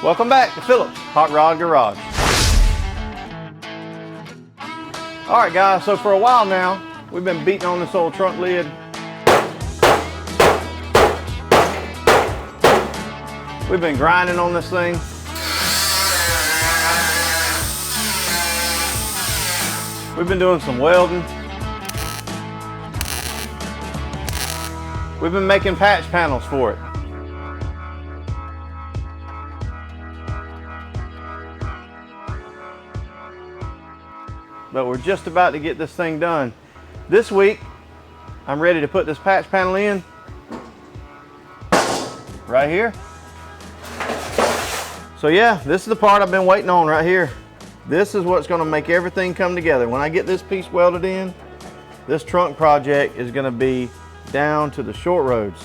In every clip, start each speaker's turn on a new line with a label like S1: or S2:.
S1: Welcome back to Phillips Hot Rod Garage. All right guys, so for a while now, we've been beating on this old trunk lid. We've been grinding on this thing. We've been doing some welding. We've been making patch panels for it. But we're just about to get this thing done. This week, I'm ready to put this patch panel in right here. So yeah, this is the part I've been waiting on right here. This is what's gonna make everything come together. When I get this piece welded in, this trunk project is gonna be down to the short roads.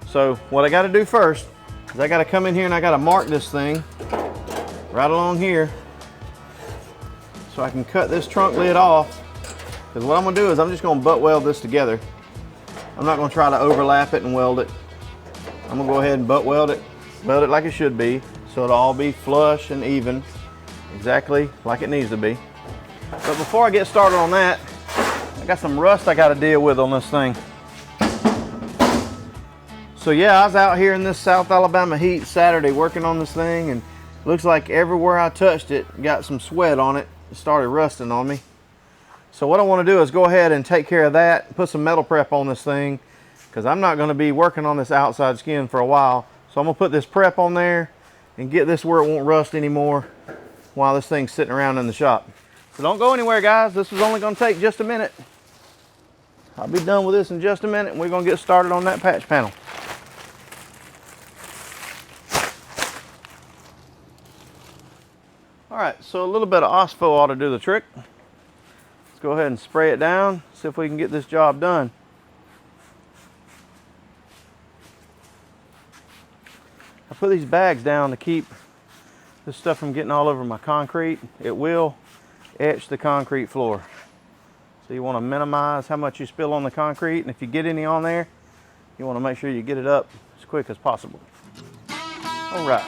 S1: So what I gotta do first is I gotta come in here and I gotta mark this thing right along here so I can cut this trunk lid off. Because what I'm gonna do is I'm just gonna butt weld this together. I'm not gonna try to overlap it and weld it. I'm gonna go ahead and butt weld it like it should be, so it'll all be flush and even, exactly like it needs to be. But before I get started on that, I got some rust I gotta deal with on this thing. So yeah, I was out here in this South Alabama heat Saturday working on this thing, and looks like everywhere I touched it got some sweat on it. It started rusting on me. So what I want to do is go ahead and take care of that, put some metal prep on this thing, because I'm not going to be working on this outside skin for a while. So I'm going to put this prep on there and get this where it won't rust anymore while this thing's sitting around in the shop. So don't go anywhere guys, this is only going to take just a minute. I'll be done with this in just a minute and we're going to get started on that patch panel. Alright, so a little bit of OSPO ought to do the trick. Let's go ahead and spray it down, see if we can get this job done. I put these bags down to keep this stuff from getting all over my concrete. It will etch the concrete floor. So you want to minimize how much you spill on the concrete, and if you get any on there, you want to make sure you get it up as quick as possible. Alright.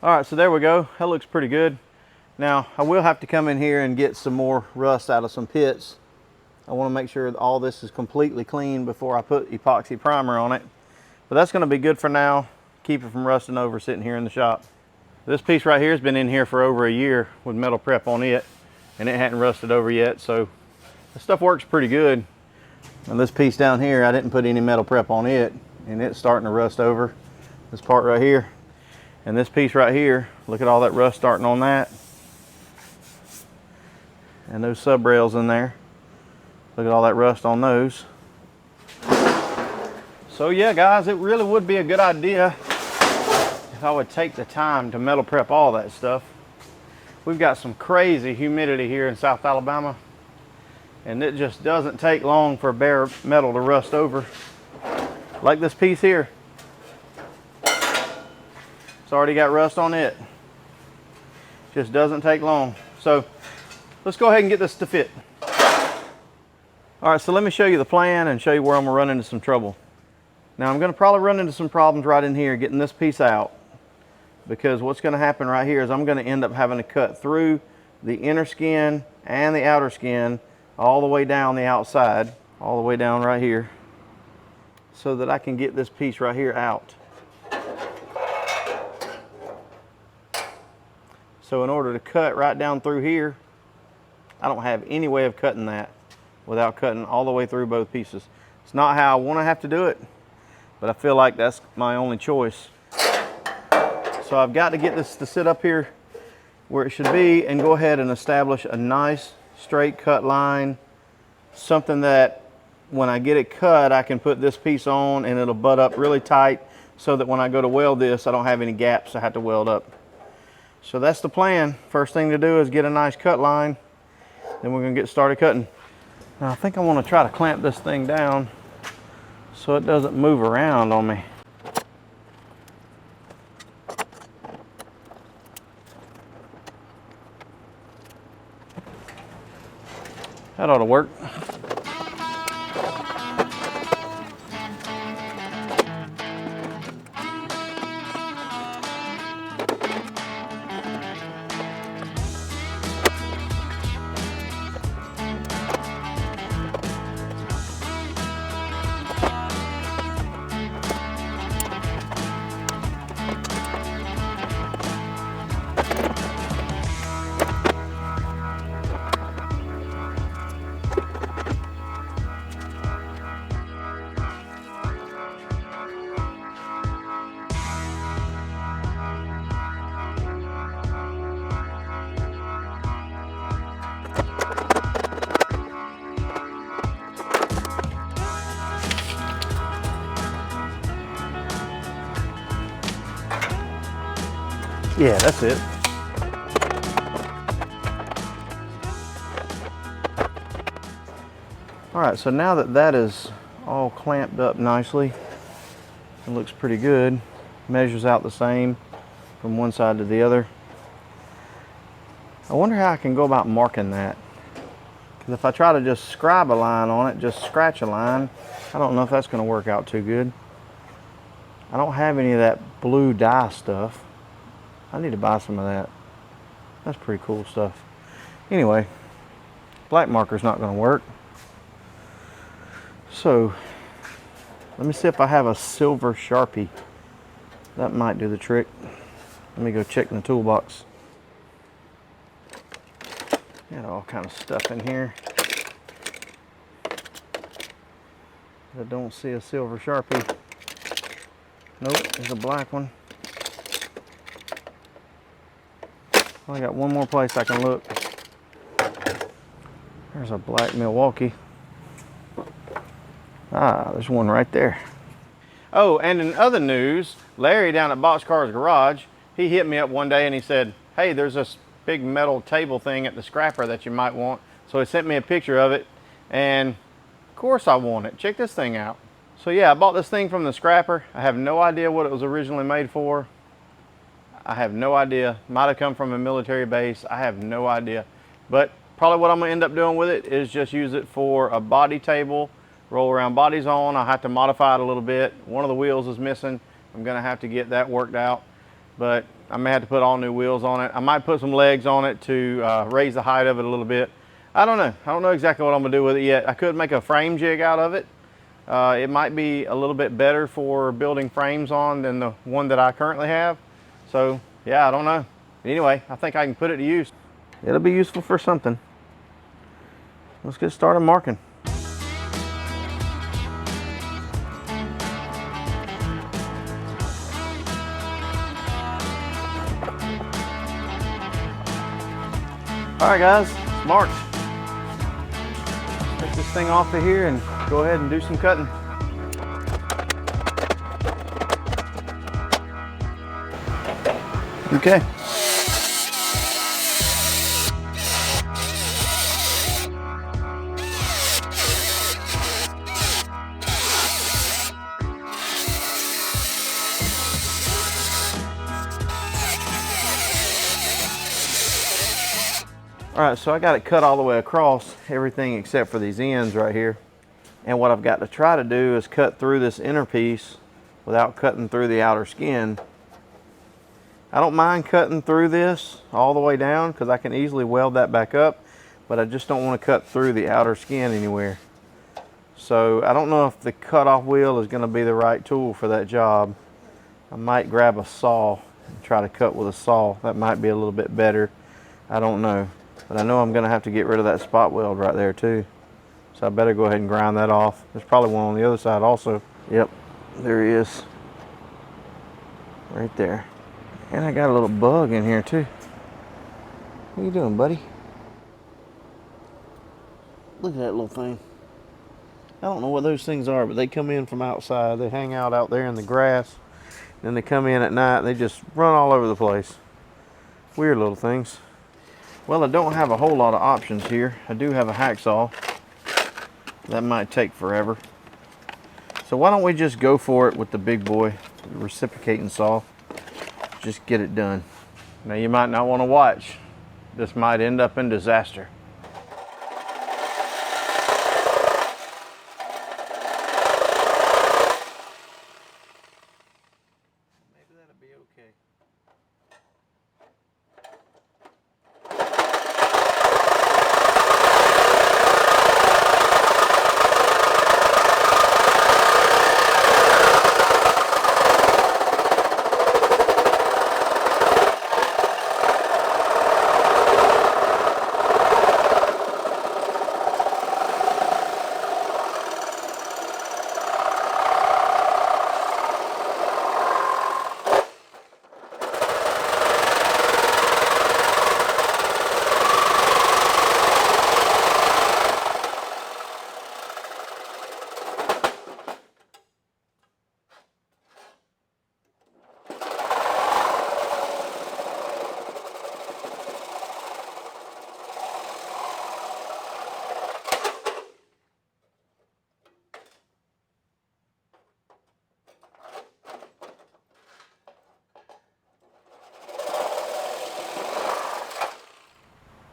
S1: All right, so there we go. That looks pretty good. Now, I will have to come in here and get some more rust out of some pits. I want to make sure that all this is completely clean before I put epoxy primer on it. But that's going to be good for now. Keep it from rusting over sitting here in the shop. This piece right here has been in here for over a year with metal prep on it, and it hadn't rusted over yet, so this stuff works pretty good. And this piece down here, I didn't put any metal prep on it, and it's starting to rust over. This part right here. And this piece right here, look at all that rust starting on that. And those subrails in there. Look at all that rust on those. So yeah guys, it really would be a good idea if I would take the time to metal prep all that stuff. We've got some crazy humidity here in South Alabama, and it just doesn't take long for bare metal to rust over. Like this piece here. It's already got rust on it. Just doesn't take long. So let's go ahead and get this to fit. All right, so let me show you the plan and show you where I'm gonna run into some trouble. Now I'm gonna probably run into some problems right in here getting this piece out. because what's going to happen right here is I'm going to end up having to cut through the inner skin and the outer skin all the way down the outside, all the way down right here, so that I can get this piece right here out. So in order to cut right down through here, I don't have any way of cutting that without cutting all the way through both pieces. It's not how I want to have to do it, but I feel like that's my only choice. So I've got to get this to sit up here where it should be and go ahead and establish a nice straight cut line, something that when I get it cut, I can put this piece on and it'll butt up really tight so that when I go to weld this, I don't have any gaps I have to weld up. So that's the plan. First thing to do is get a nice cut line, then we're gonna get started cutting. Now I think I want to try to clamp this thing down so it doesn't move around on me. That ought to work. Yeah, that's it. All right, so now that that is all clamped up nicely, it looks pretty good. Measures out the same from one side to the other. I wonder how I can go about marking that. Because if I try to just scribe a line on it, just scratch a line, I don't know if that's going to work out too good. I don't have any of that blue dye stuff. I need to buy some of that. That's pretty cool stuff. Anyway, black marker's not going to work. So, let me see if I have a silver Sharpie. That might do the trick. Let me go check in the toolbox. Got all kind of stuff in here. I don't see a silver Sharpie. Nope, there's a black one. I got one more place I can look. There's a black Milwaukee. Ah, there's one right there. Oh, and in other news, Larry down at Boxcar's Garage, he hit me up one day and he said, hey, there's this big metal table thing at the scrapper that you might want. So he sent me a picture of it, and of course I want it. Check this thing out. So yeah, I bought this thing from the scrapper. I have no idea what it was originally made for. I have no idea. Might have come from a military base. I have no idea. But probably what I'm gonna end up doing with it is just use it for a body table, roll around bodies on. I'll have to modify it a little bit. One of the wheels is missing. I'm gonna have to get that worked out. But I may have to put all new wheels on it. I might put some legs on it to raise the height of it a little bit. I don't know. I don't know exactly what I'm gonna do with it yet. I could make a frame jig out of it. It might be a little bit better for building frames on than the one that I currently have. So yeah, I don't know. But anyway, I think I can put it to use. It'll be useful for something. Let's get started marking. All right guys, it's March. Take this thing off of here and go ahead and do some cutting. Okay. All right, so I got it cut all the way across, everything except for these ends right here. And what I've got to try to do is cut through this inner piece without cutting through the outer skin. I don't mind cutting through this all the way down because I can easily weld that back up, but I just don't want to cut through the outer skin anywhere. So I don't know if the cutoff wheel is going to be the right tool for that job. I might grab a saw and try to cut with a saw. That might be a little bit better. I don't know. But I know I'm going to have to get rid of that spot weld right there too. So I better go ahead and grind that off. There's probably one on the other side also. Yep, there he is. Right there. And I got a little bug in here too. What are you doing, buddy? Look at that little thing. I don't know what those things are, but they come in from outside. They hang out there in the grass. Then they come in at night. They just run all over the place. Weird little things. Well, I don't have a whole lot of options here. I do have a hacksaw. That might take forever. So why don't we just go for it with the big boy, the reciprocating saw. Just get it done. Now you might not want to watch. This might end up in disaster. Maybe that'll be okay.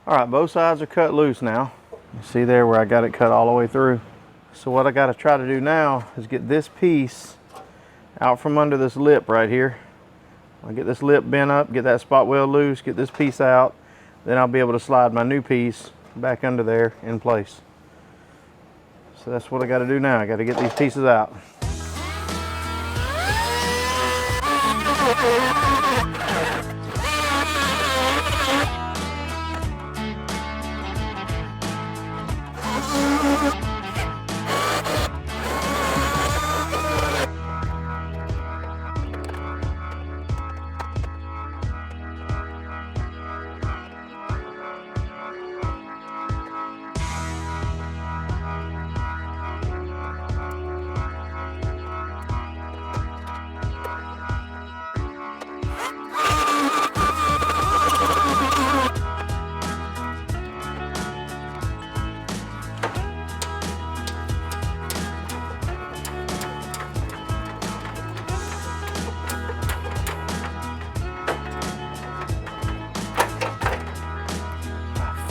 S1: All right, both sides are cut loose now. You see there where I got it cut all the way through. So what I got to try to do now is get this piece out from under this lip right here. I'll get this lip bent up, get that spot weld loose, get this piece out. Then I'll be able to slide my new piece back under there in place. So that's what I got to do now. I got to get these pieces out.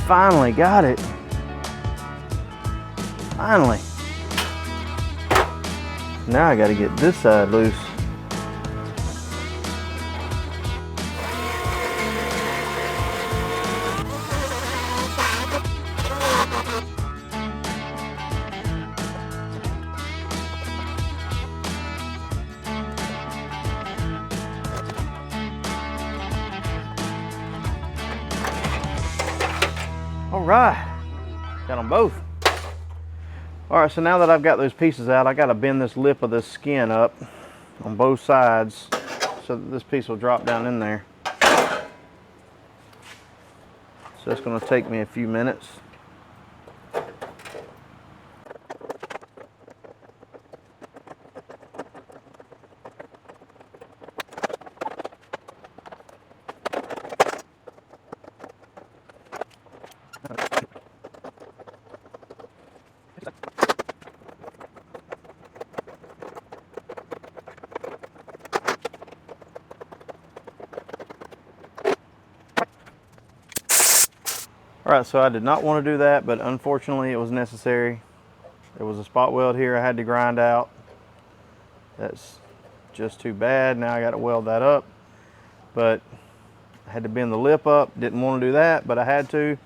S1: Finally got it. Finally. Now I got to get this side loose. All right, got them both. All right, so now that I've got those pieces out, I got to bend this lip of this skin up on both sides so that this piece will drop down in there. So it's going to take me a few minutes. All right, so I did not want to do that, but unfortunately it was necessary. There was a spot weld here I had to grind out. That's just too bad. Now I got to weld that up. But I had to bend the lip up. Didn't want to do that, but I had to.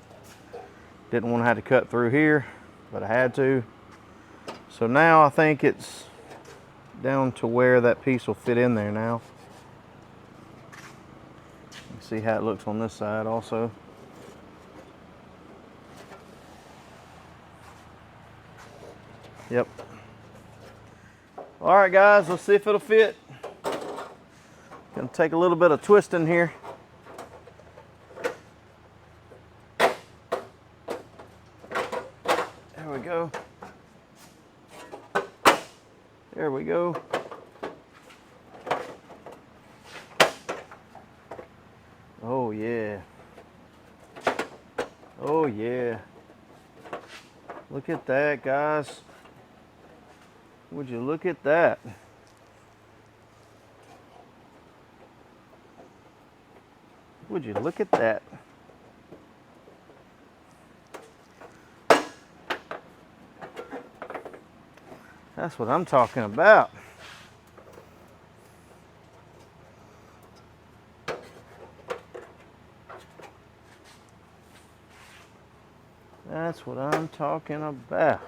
S1: Didn't want to have to cut through here, but I had to. So now I think it's down to where that piece will fit in there now. See how it looks on this side also. Yep. All right, guys, let's see if it'll fit. Gonna take a little bit of twisting here. There we go. There we go. Oh yeah. Oh yeah. Look at that, guys. Would you look at that? Would you look at that? That's what I'm talking about. That's what I'm talking about.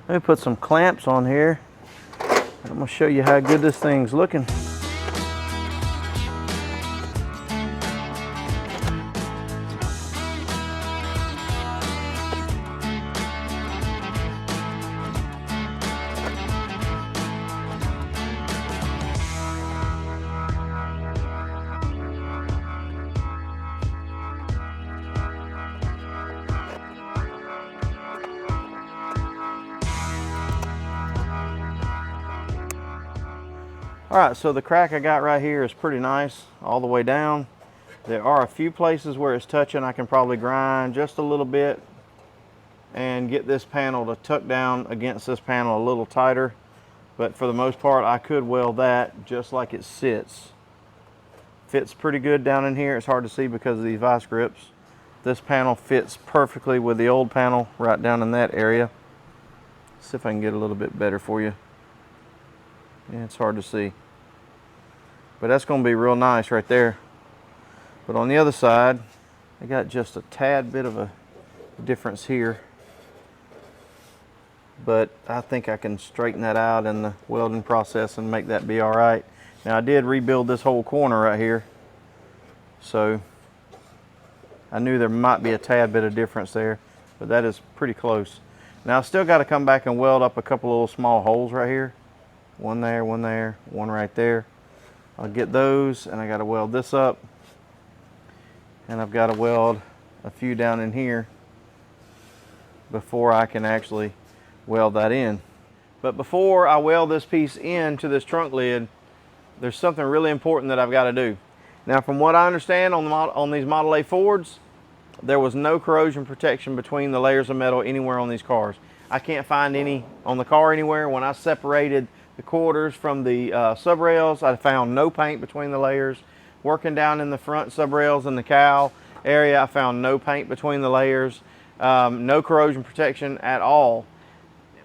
S1: Let me put some clamps on here. I'm going to show you how good this thing's looking. All right, so the crack I got right here is pretty nice all the way down. There are a few places where it's touching. I can probably grind just a little bit and get this panel to tuck down against this panel a little tighter. But for the most part, I could weld that just like it sits. Fits pretty good down in here. It's hard to see because of these vice grips. This panel fits perfectly with the old panel right down in that area. See if I can get a little bit better for you. Yeah, it's hard to see. But that's going to be real nice right there. But on the other side, I got just a tad bit of a difference here. But I think I can straighten that out in the welding process and make that be all right. Now I did rebuild this whole corner right here. So I knew there might be a tad bit of difference there, but that is pretty close. Now I still got to come back and weld up a couple little small holes right here. One there, one there, one right there. I'll get those, and I got to weld this up. And I've got to weld a few down in here before I can actually weld that in. But before I weld this piece into this trunk lid, there's something really important that I've got to do. Now, from what I understand on these Model A Fords, there was no corrosion protection between the layers of metal anywhere on these cars. I can't find any on the car anywhere. When I separated the quarters from the subrails, I found no paint between the layers. Working down in the front subrails in the cowl area, I found no paint between the layers. No corrosion protection at all.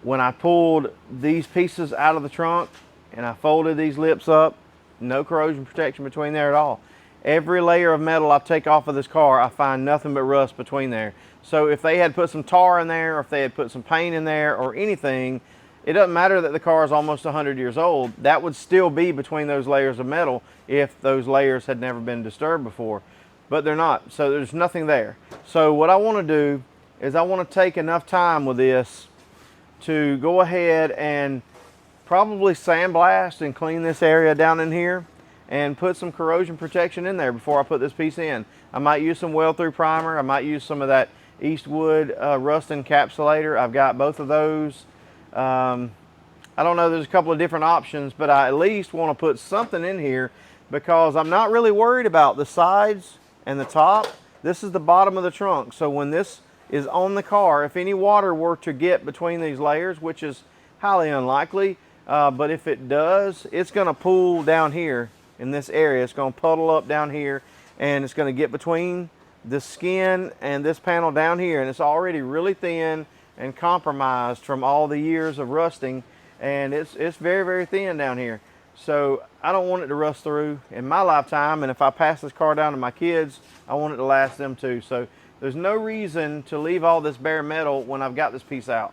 S1: When I pulled these pieces out of the trunk and I folded these lips up, no corrosion protection between there at all. Every layer of metal I take off of this car, I find nothing but rust between there. So if they had put some tar in there, or if they had put some paint in there or anything, it doesn't matter that the car is almost 100 years old. That would still be between those layers of metal if those layers had never been disturbed before. But they're not, so there's nothing there. So what I want to do is I want to take enough time with this to go ahead and probably sandblast and clean this area down in here and put some corrosion protection in there before I put this piece in. I might use some weld through primer. I might use some of that Eastwood rust encapsulator. I've got both of those. I don't know, there's a couple of different options, but I at least want to put something in here because I'm not really worried about the sides and the top. This is the bottom of the trunk, so when this is on the car, if any water were to get between these layers, which is highly unlikely, but if it does, it's going to pool down here in this area. It's going to puddle up down here, and it's going to get between the skin and this panel down here, and it's already really thin and compromised from all the years of rusting. and it's very, very thin down here. So I don't want it to rust through in my lifetime, and if I pass this car down to my kids, I want it to last them too. So there's no reason to leave all this bare metal when I've got this piece out.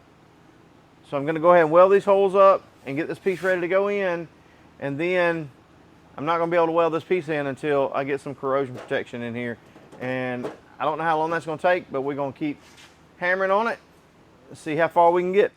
S1: So I'm gonna go ahead and weld these holes up and get this piece ready to go in, and then I'm not gonna be able to weld this piece in until I get some corrosion protection in here. And I don't know how long that's gonna take, but we're gonna keep hammering on it, see how far we can get.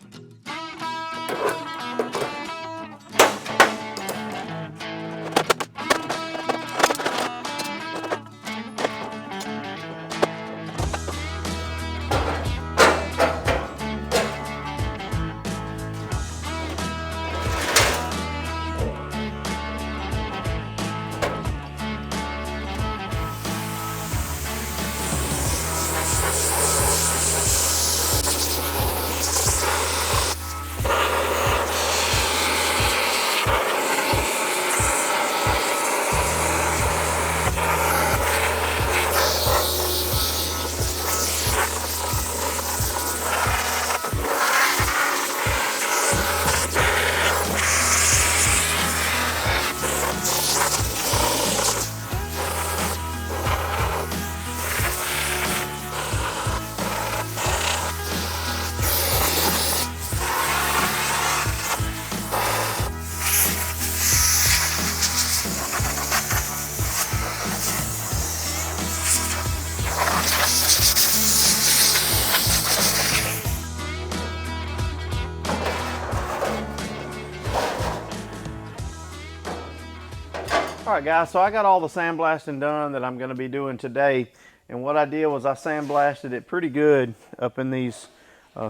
S1: All right, guys, so I got all the sandblasting done that I'm gonna be doing today. And what I did was I sandblasted it pretty good up in these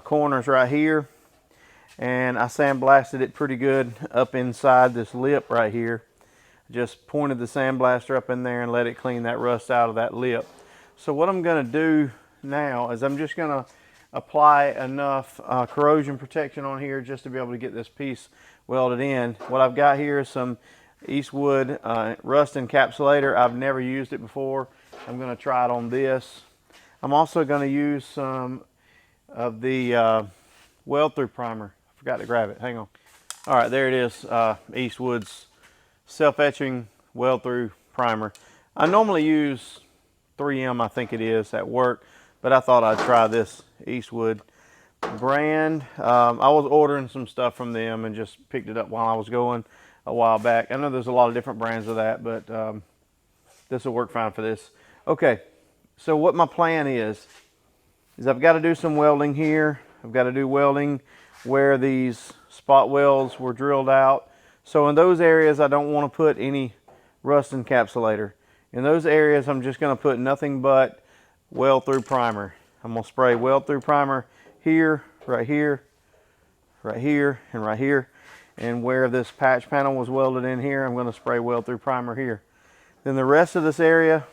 S1: corners right here. And I sandblasted it pretty good up inside this lip right here. Just pointed the sandblaster up in there and let it clean that rust out of that lip. So what I'm gonna do now is I'm just gonna apply enough corrosion protection on here just to be able to get this piece welded in. What I've got here is some Eastwood rust encapsulator. I've never used it before. I'm going to try it on this. I'm also going to use some of the weld through primer. I forgot to grab it. Hang on. All right, there it is. Eastwood's self-etching weld through primer. I normally use 3M, I think it is, at work, but I thought I'd try this Eastwood brand. I was ordering some stuff from them and just picked it up while I was going a while back. I know there's a lot of different brands of that, but this will work fine for this. Okay, so what my plan is I've got to do some welding here. I've got to do welding where these spot welds were drilled out. So in those areas, I don't want to put any rust encapsulator. In those areas, I'm just going to put nothing but weld through primer. I'm going to spray weld through primer here, right here, right here, and right here. And where this patch panel was welded in here, I'm going to spray weld through primer here. Then the rest of this area,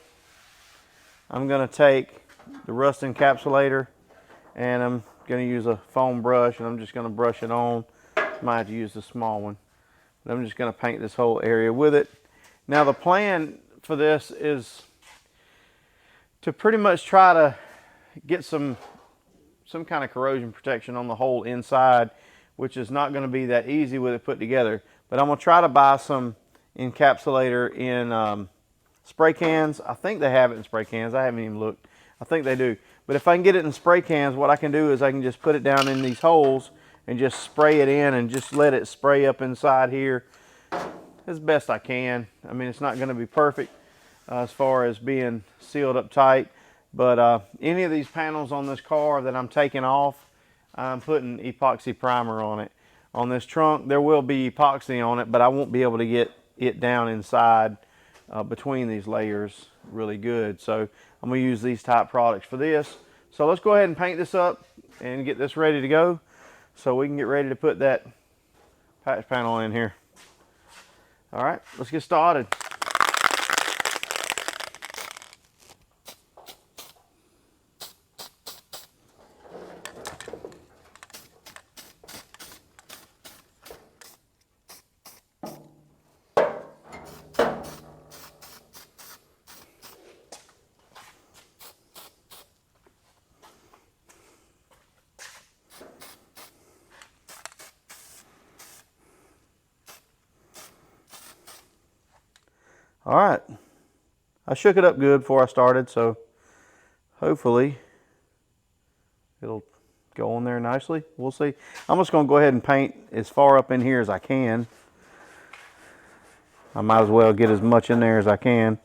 S1: I'm going to take the rust encapsulator and I'm going to use a foam brush and I'm just going to brush it on. Might have to use the small one. But I'm just going to paint this whole area with it. Now the plan for this is to pretty much try to get some kind of corrosion protection on the whole inside, which is not going to be that easy with it put together. But I'm going to try to buy some encapsulator in spray cans. I think they have it in spray cans. I haven't even looked. I think they do. But if I can get it in spray cans, what I can do is I can just put it down in these holes and just spray it in and just let it spray up inside here as best I can. I mean, it's not going to be perfect as far as being sealed up tight. But any of these panels on this car that I'm taking off, I'm putting epoxy primer on it. On this trunk, there will be epoxy on it, but I won't be able to get it down inside between these layers really good. So I'm going to use these type products for this. So let's go ahead and paint this up and get this ready to go so we can get ready to put that patch panel in here. All right, let's get started. All right, I shook it up good before I started, so hopefully it'll go on there nicely. We'll see. I'm just gonna go ahead and paint as far up in here as I can. I might as well get as much in there as I can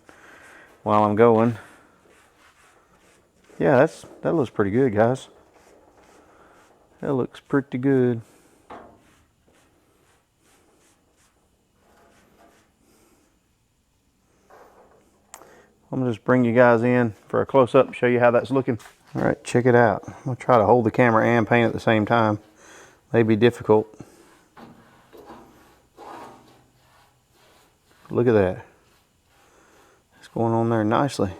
S1: while I'm going. Yeah, that looks pretty good, guys. That looks pretty good. I'm gonna just bring you guys in for a close-up, show you how that's looking. All right, check it out. I'm gonna try to hold the camera and paint at the same time. May be difficult. Look at that. It's going on there nicely.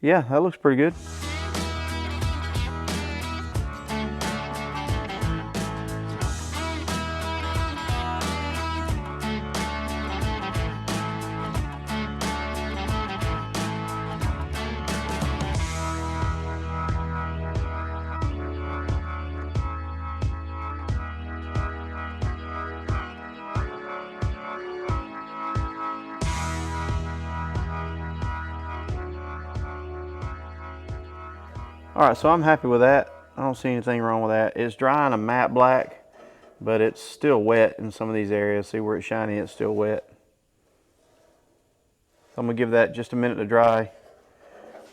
S1: Yeah, that looks pretty good. All right, so I'm happy with that. I don't see anything wrong with that. It's drying a matte black, but it's still wet in some of these areas. See where it's shiny, it's still wet. So I'm gonna give that just a minute to dry.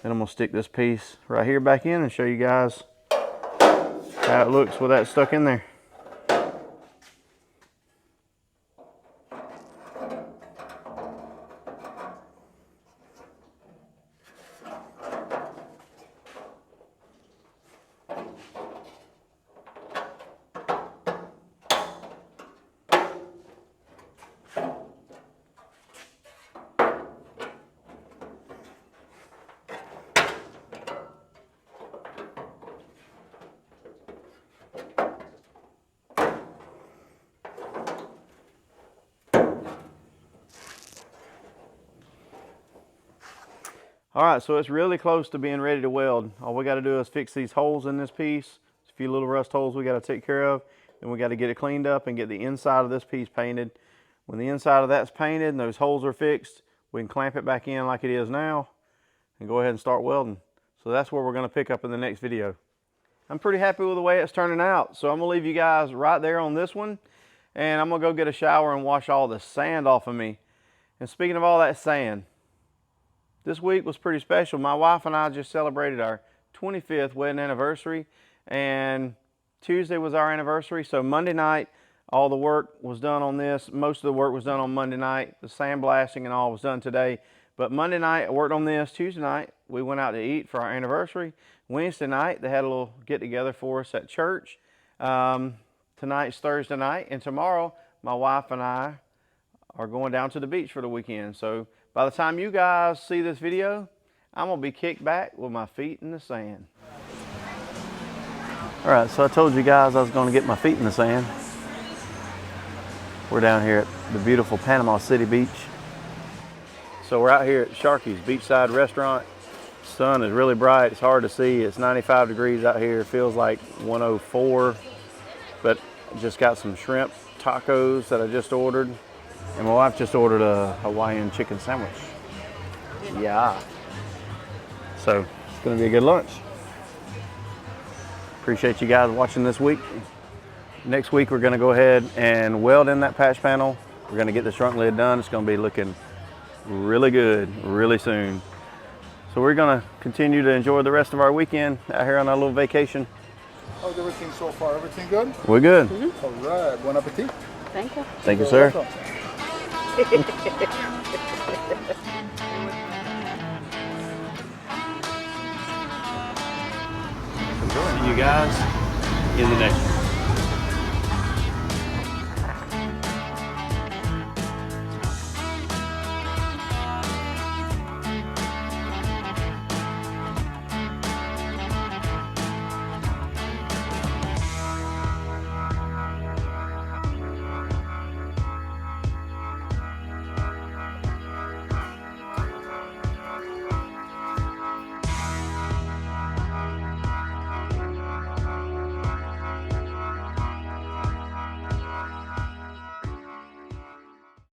S1: Then I'm gonna stick this piece right here back in and show you guys how it looks with that stuck in there. All right, so it's really close to being ready to weld. All we got to do is fix these holes in this piece. There's a few little rust holes we got to take care of. Then we got to get it cleaned up and get the inside of this piece painted. When the inside of that's painted and those holes are fixed, we can clamp it back in like it is now and go ahead and start welding. So that's where we're going to pick up in the next video. I'm pretty happy with the way it's turning out. So I'm going to leave you guys right there on this one. And I'm going to go get a shower and wash all the sand off of me. And speaking of all that sand, this week was pretty special. My wife and I just celebrated our 25th wedding anniversary, and Tuesday was our anniversary. So Monday night, all the work was done on this. Most of the work was done on Monday night. The sandblasting and all was done today. But Monday night, I worked on this. Tuesday night, we went out to eat for our anniversary. Wednesday night, they had a little get-together for us at church. Tonight's Thursday night, and tomorrow, my wife and I are going down to the beach for the weekend. So by the time you guys see this video, I'm gonna be kicked back with my feet in the sand. All right, so I told you guys I was gonna get my feet in the sand. We're down here at the beautiful Panama City Beach. So we're out here at Sharky's Beachside Restaurant. Sun is really bright, it's hard to see. It's 95 degrees out here, it feels like 104. But just got some shrimp tacos that I just ordered. And my wife just ordered a Hawaiian chicken sandwich. Yeah. So it's gonna be a good lunch. Appreciate you guys watching this week. Next week we're gonna go ahead and weld in that patch panel. We're gonna get the shrunk lid done. It's gonna be looking really good really soon. So we're gonna continue to enjoy the rest of our weekend out here on our little vacation.
S2: How's everything so far? Everything good?
S1: We're good.
S2: Mm-hmm. All right. Bon appetit.
S3: Thank you.
S1: Thank you, sir. See you guys in the next one.